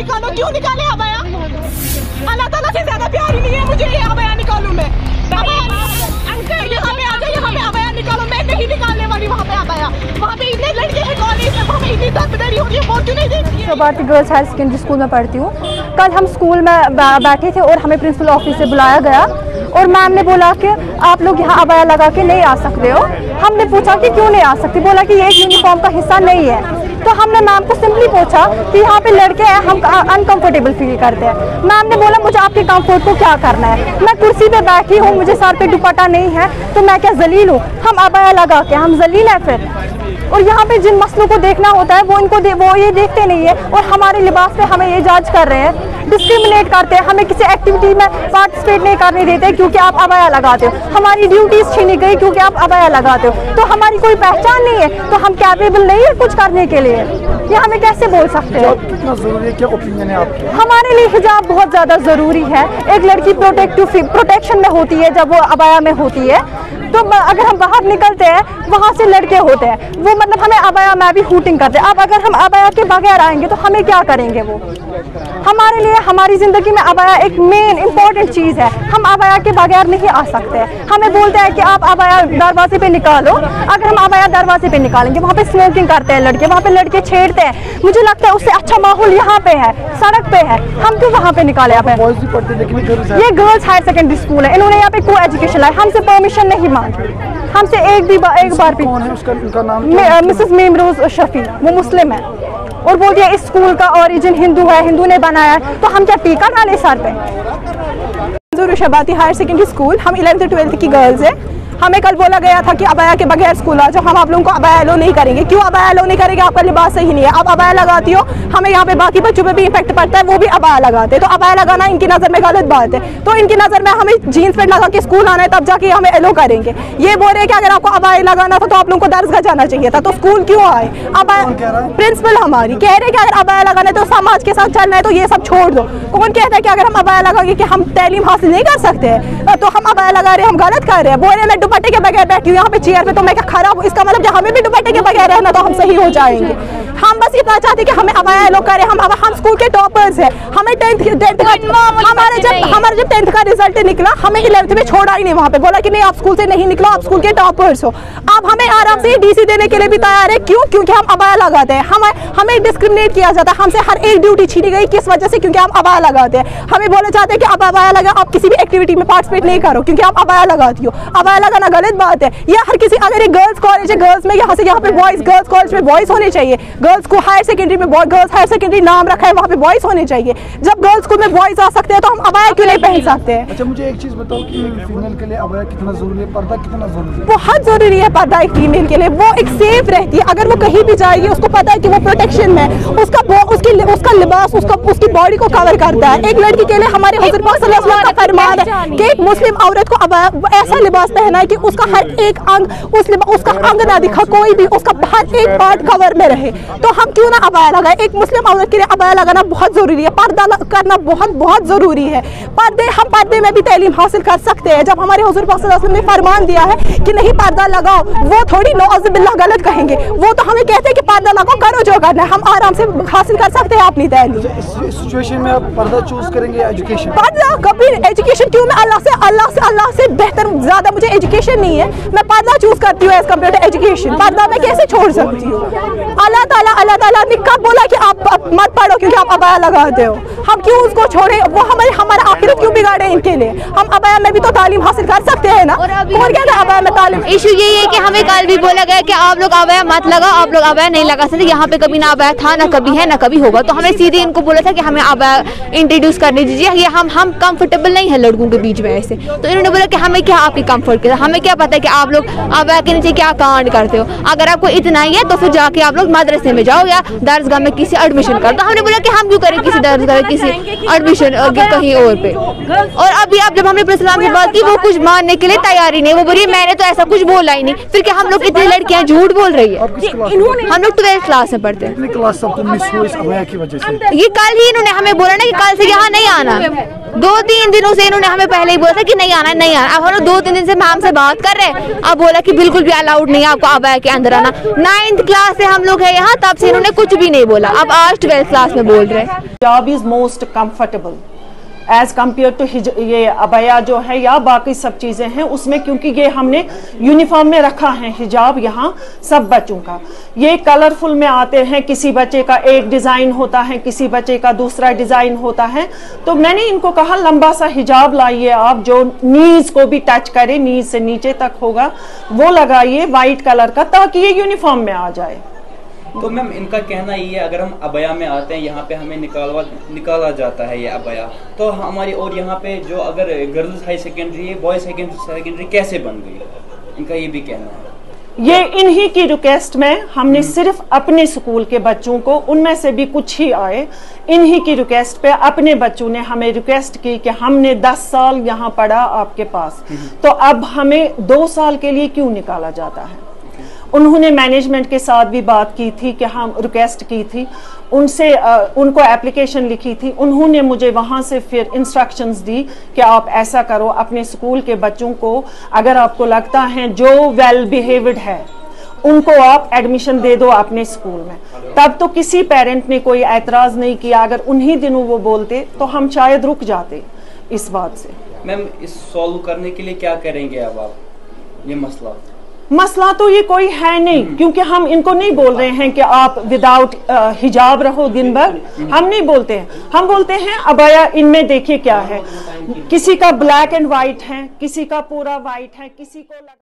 निकालो। क्यों निकाले अबाया? अल्लाह ताला से ज्यादा प्यार ही नहीं है मुझे ये अबाया निकालूं मैं। अंकल यहाँ पे आ जाओ, यहाँ पे अबाया निकालो। मैं नहीं निकालने वाली वहाँ पे अबाया। वहाँ पे इतने लड़के हैं कॉलेज में, वहाँ पे इतनी दरबदरी हो रही है, वो क्यों नहीं देखती है? Bharati girls higher secondary school में पढ़ती हूँ। कल हम स्कूल में बैठे थे और हमें प्रिंसिपल ऑफिस से बुलाया गया और मैम ने बोला कि आप लोग यहाँ अबाया लगा के नहीं आ सकते हो। हमने पूछा कि क्यों नहीं आ सकती, बोला कि ये एक यूनिफॉर्म का हिस्सा नहीं है। तो हमने मैम को सिंपली पूछा कि यहाँ पे लड़के हैं, हम अनकंफर्टेबल फील करते हैं। मैम ने बोला मुझे आपके कंफर्ट को क्या करना है, मैं कुर्सी पे बैठी हूँ, मुझे सर पे दुपट्टा नहीं है तो मैं क्या जलील हूँ? हम अबाया लगा के हम जलील हैं फिर? और यहाँ पे जिन मसलों को देखना होता है वो ये देखते नहीं है और हमारे लिबास पे हमें ये जज कर रहे हैं, डिस्क्रिमिनेट करते हैं, हमें किसी एक्टिविटी में पार्टिसिपेट नहीं करने देते क्योंकि आप अबाया लगाते हो। हमारी ड्यूटीज छीनी गई क्योंकि आप अबाया लगाते हो। तो हमारी कोई पहचान नहीं है, तो हम कैपेबल नहीं है कुछ करने के लिए। ये हमें कैसे बोल सकते हैं? कितना जरूरी है, क्या ओपिनियन है आपका? हमारे लिए हिजाब बहुत ज़्यादा ज़रूरी है। एक लड़की प्रोटेक्शन में होती है जब वो अबाया में होती है। तो अगर हम बाहर निकलते हैं वहाँ से लड़के होते हैं, वो मतलब हमें अबाया में भी हूटिंग करते हैं। अब अगर हम अबाया के बगैर आएंगे तो हमें क्या करेंगे वो? हमारे लिए हमारी ज़िंदगी में अबाया एक मेन इंपॉर्टेंट चीज़ है। हम अबाया के बगैर नहीं आ सकते। हमें बोलते हैं कि आप अबाया दरवाजे पे निकालो। अगर हम अबाया दरवाजे पे निकालेंगे, वहाँ पे स्मोकिंग करते हैं लड़के, वहाँ पे लड़के छेड़ते हैं। मुझे लगता है उससे अच्छा माहौल यहाँ पे है, सड़क पे है, हम क्यों वहाँ पे निकाले? ये गर्ल्स हायर सेकेंडरी स्कूल है, इन्होंने यहाँ पे को एजुकेशन लाया, हमसे परमिशन नहीं मांगी। हमसे एक बार भी कौन है उसका नाम? मिसेस मीमरोज शफी, वो मुस्लिम है और बोलती है इस स्कूल का ओरिजिन हिंदू है, हिंदू ने बनाया है। तो हम क्या टीका डाले सर पे? शबाती हायर सेकेंडरी स्कूल, हम 11th 12th की गर्ल्स हैं। हमें कल बोला गया था कि अबाया के बगैर स्कूल आ जाओ, हम आप लोगों को अबाया अलो नहीं करेंगे। क्यों अबाया अलो नहीं करेंगे? आपका लिबास सही नहीं है, आप अबाया लगाती हो, हमें यहाँ पे बाकी बच्चों पे भी इफेक्ट पड़ता है, वो भी अबाया लगाते हैं। तो अबाया लगाना इनकी नज़र में गलत बात है। तो इनकी नज़र में हमें जीन्स पैंट लगा के स्कूल आना है, तब जाके हमें अलो करेंगे। ये बोल रहे हैं कि अगर आपको अबाया लगाना था तो आप लोगों को दरगाह जाना चाहिए था, तो स्कूल क्यों आए? अबाया प्रिंसिपल हमारी कह रहे हैं कि अगर अबाया लगाना है तो समाज के साथ चलना है तो ये सब छोड़ दो। कौन कहता है कि अगर हम अबाया लगाएंगे कि हम तालीम हासिल नहीं कर सकते? तो हम अबाया लगा रहे हैं, हम गलत कर रहे हैं। बोल रहे हैं मैं दुपट्टे के बगैर बैठी हूँ यहाँ पे चेयर पे, तो मैं क्या खराब हूँ? इसका मतलब हमें भी दुपट्टे के बगैर रहना तो हम सही हो जाएंगे। हम बस इतना चाहते कि हमें अबाया लोग करें। हम स्कूल के टॉपर्स हैं, हमें हमारा जब 10th का रिजल्ट निकला, हमें 11th में छोड़ा ही नहीं, वहाँ पे बोला कि नहीं आप स्कूल से नहीं निकलो, आप स्कूल के टॉपर्स हो। अब हमें आराम से डीसी देने के लिए भी तैयार है। क्यों? क्योंकि हम अबाया लगाते हैं। हमें डिस्क्रिमिनेट किया जाता है, हमसे हर एक ड्यूटी छीनी गई। किस वजह से? क्योंकि हम अबाया लगाते हैं। हमें बोला चाहते हैं कि अब अबाया लगा, आप किसी भी एक्टिविटी में पार्टिसिपेट नहीं करो क्योंकि आप अबाया लगाती हो। अबाया लगाना गलत बात है। या हर किसी, अगर एक गर्ल्स कॉलेज है, गर्ल्स में यहाँ से यहाँ पे बॉयज, गर्ल्स कॉलेज में बॉयज होने चाहिए। गर्ल्स को हायर सेकेंडरी में गर्ल्स हायर सेकेंडरी नाम रखा है, वहाँ पे बॉयज होने चाहिए। जब गर्ल्स स्कूल में बॉयज आ सकते हैं तो हम अबाया क्यों नहीं पहन सकते हैं? अच्छा, मुझे एक चीज बताओ कि फीमेल के लिए अबाया कितना जरूरी है, पर्दा कितना जरूरी है? बहुत जरूरी है पर्दा एक फीमेल के लिए। वो एक सेफ रहती है, अगर वो कहीं भी जाएगी उसको पता है कि वो प्रोटेक्शन में, उसका लिबास उसकी बॉडी को कवर करता है। एक लड़की के लिए हमारे हुज़ूर पाक सल्लल्लाहु अलैहि वसल्लम का फरमान है कि एक मुस्लिम औरत को अबाया ऐसा लिबास पहना है कि उसका हर एक अंग, उसका अंग ना दिखा, कोई भी उसका हर एक पार्ट कवर में रहे। तो हम क्यों ना अबाया लगाए? एक मुस्लिम औरत के लिए अबाया लगाना बहुत जरूरी है, पर्दा करना बहुत बहुत जरूरी है। हम पर्दे में भी तालीम हासिल कर सकते हैं। जब हमारे हुज़ूर पाक सल्लल्लाहु अलैहि वसल्लम ने फरमान दिया है कि नहीं पर्दा लगाओ, वो थोड़ी नौज़ुबिल्लाह गलत कहेंगे, वो तो हमें कहते हैं कि पर्दा लगाओ, करो जो करना है। हम आराम से हासिल कर सकते हैं अपनी तालीम। इस सिचुएशन में आप पर्दा चूज करेंगे एजुकेशन? पर्दा कभी एजुकेशन क्यों? मैं अल्लाह से बेहतर ज्यादा मुझे एजुकेशन नहीं है, मैं पर्दा चूज करती हूँ एज कम्पेयर टू एजुकेशन। पर्दा मैं कैसे छोड़ सकती हूँ? अल्लाह ताला ने कब बोला कि आप मत पढ़ो क्योंकि आप अबाया लगाते हो? हम क्यों उसको छोड़े? वो हमारा आखिरत क्यों बिगाड़े इनके लिए? हम अबाया में भी तो तालीम हासिल कर सकते हैं ना। और क्या है अबाया में तालीम? इशू यही है कि हमें कल भी बोला गया कि आप लोग अबाया मत लगाओ, आप लोग अबाया नहीं लगा सकते। यहाँ पे कभी ना अबाया था, ना कभी है, ना कभी होगा। तो हमें सीधे इनको बोला था कि हमें अबाया इंट्रोड्यूस करने दीजिए, ये हम कंफर्टेबल नहीं है लड़कों के बीच में ऐसे। तो इन्होंने बोला कि हमें क्या आपकी कंफर्ट के, हमें क्या पता है कि आप लोग अबाया के नीचे क्या कांड करते हो। अगर आपको इतना ही है तो फिर जाके आप लोग मदरसे में जाओ या दरसगाह में किसी एडमिशन करो। तो हमने बोला कि हम क्यों करें किसी दरसगाह किसी एडमिशन कहीं और पे। और अभी अब जब हमने प्रिंसिपल से बात की, वो कुछ मानने के लिए तैयार ही नहीं। वो बोली मैंने तो ऐसा कुछ बोला ही नहीं। फिर क्या हम लोग इतनी लड़कियां झूठ बोल रही है? हम लोग 12th क्लास में पढ़ते हैं। क्लास सब मिस हुई इस अबाया की वजह से? ये कल ही इन्होंने हमें बोला ना कि कल से यहाँ नहीं आना, 2-3 दिनों से इन्होंने हमें पहले ही बोला था कि नहीं आना है, नहीं आना। अब हम लोग 2-3 दिन से मैम से बात कर रहे हैं, अब बोला कि बिल्कुल भी अलाउड नहीं है आपको अबाया के अंदर आना। 9th क्लास से हम लोग है यहाँ, तब से इन्होंने कुछ भी नहीं बोला, अब आज 12th क्लास में बोल रहे हैं। हिजाब is most comfortable as compare to ये अबाया जो है या बाकी सब चीज़ें हैं उसमें, क्योंकि ये हमने यूनिफॉर्म में रखा है हिजाब यहाँ सब बच्चों का। ये कलरफुल में आते हैं, किसी बच्चे का एक डिज़ाइन होता है, किसी बच्चे का दूसरा डिज़ाइन होता है। तो मैंने इनको कहा लंबा सा हिजाब लाइए आप, जो नीज को भी टच करे, नीज से नीचे तक होगा वो लगाइए वाइट कलर का, ताकि ये यूनिफॉर्म में आ जाए। तो मैम इनका कहना ये है अगर हम अबाया में आते हैं यहाँ पे हमें निकाला जाता है ये अबाया, तो हमारी और यहाँ पे जो अगर गर्ल्स हाई सेकेंडरी है, बॉयज सेकेंडरी कैसे बन गई, इनका ये भी कहना है। ये इन्हीं की रिक्वेस्ट में हमने सिर्फ अपने स्कूल के बच्चों को, उनमें से भी कुछ ही आए, इन्हीं की रिक्वेस्ट पे अपने बच्चों ने हमें रिक्वेस्ट की कि हमने 10 साल यहाँ पढ़ा आपके पास, तो अब हमें 2 साल के लिए क्यों निकाला जाता है। उन्होंने मैनेजमेंट के साथ भी बात की थी कि हम रिक्वेस्ट की थी उनसे, उनको एप्लीकेशन लिखी थी। उन्होंने मुझे वहाँ से फिर इंस्ट्रक्शंस दी कि आप ऐसा करो, अपने स्कूल के बच्चों को अगर आपको लगता है जो वेल बिहेव्ड है उनको आप एडमिशन दे दो अपने स्कूल में। तब तो किसी पेरेंट ने कोई ऐतराज नहीं किया। अगर उन्हीं दिनों वो बोलते तो हम शायद रुक जाते इस बात से। मैम इस सॉल्व करने के लिए क्या करेंगे अब आप, ये मसला तो ये कोई है नहीं, क्योंकि हम इनको नहीं बोल रहे हैं कि आप विदाउट हिजाब रहो दिन भर, हम नहीं बोलते हैं। हम बोलते हैं अबाया इनमें देखिए क्या है, किसी का ब्लैक एंड व्हाइट है, किसी का पूरा व्हाइट है, किसी को